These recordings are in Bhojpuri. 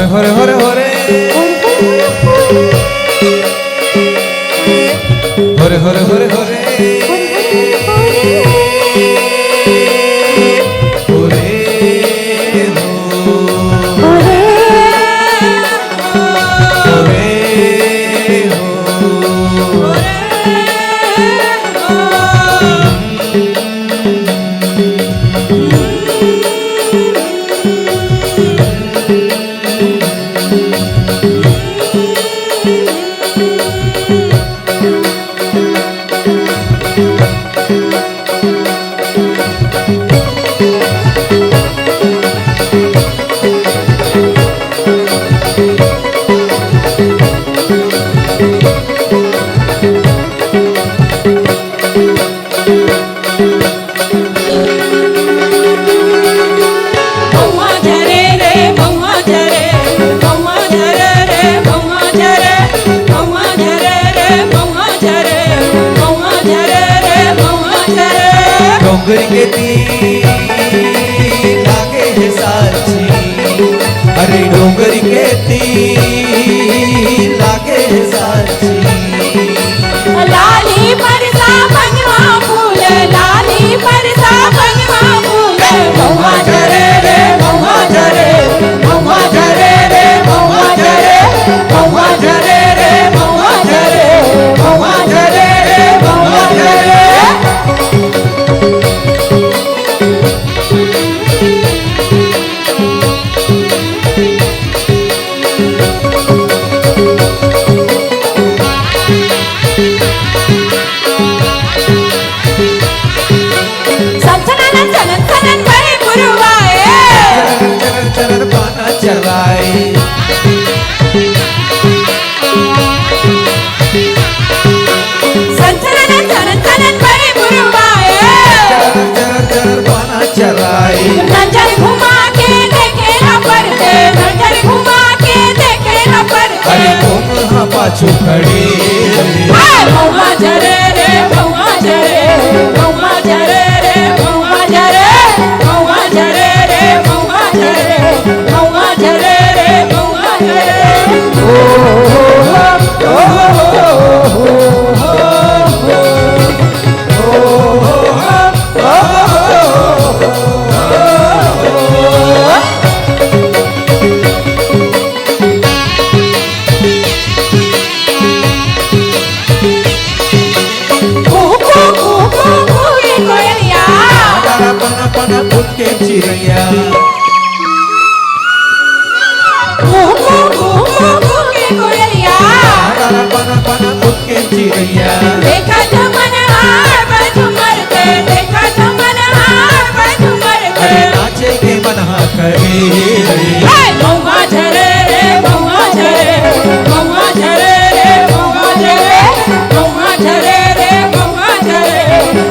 हरे हरे हरे हरे हरे हरे हरे डोंगर के तीर लागे है साची, अरे डोंगर के तीर लागे है साची। लाली परसा बनवा फूल, लाली परसा बनवा फूल। महुआ झरे रे महुआ झरे, महुआ झरे रे महुआ झरे, महुआ झरे रे महुआ झरे, महुआ झरे रे महुआ झरे। नजर घुमा के देखे न पड़ते, नजर घुमा के देखे न पड़ते। अरे तुम पाछू खड़ी महुआ झरे रे महुआ झरे, महुआ झरे रे महुआ झरे, महुआ झरे रे महुआ झरे, महुआ झरे रे महुआ झरे। चिड़िया चिड़िया देखा तो मन हार बझुमर के, देखा तो मन हार बझुमर के। नाचे के मना करे महुआ झरे रे महुआ झरे, महुआ झरे रे महुआ झरे, महुआ झरे रे महुआ झरे,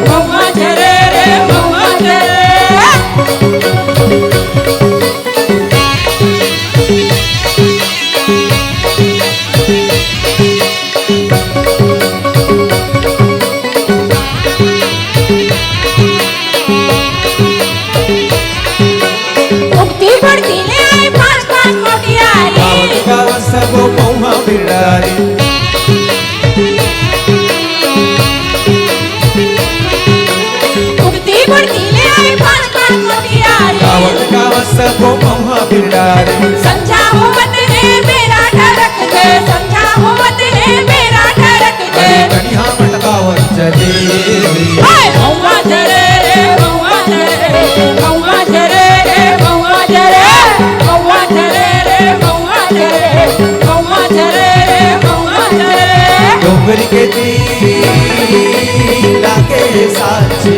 महुआ झरे रे महुआ झरे। बुडकीले आई 5 मोतियारी गावत गावत सबो महुआ बिरडारे समझा हो मत है मेरा ठरक दे समझा हो मत है मेरा ठरक दे कनिहा मटकावर चले हाय महुआ जरे रे महुआ जरे महुआ जरे रे महुआ जरे महुआ जरे रे महुआ जरे महुआ जरे रे महुआ जरे डोंगर के तीर लागे साची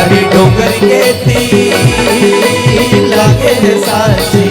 अरे डोंगर के तीर लागे साची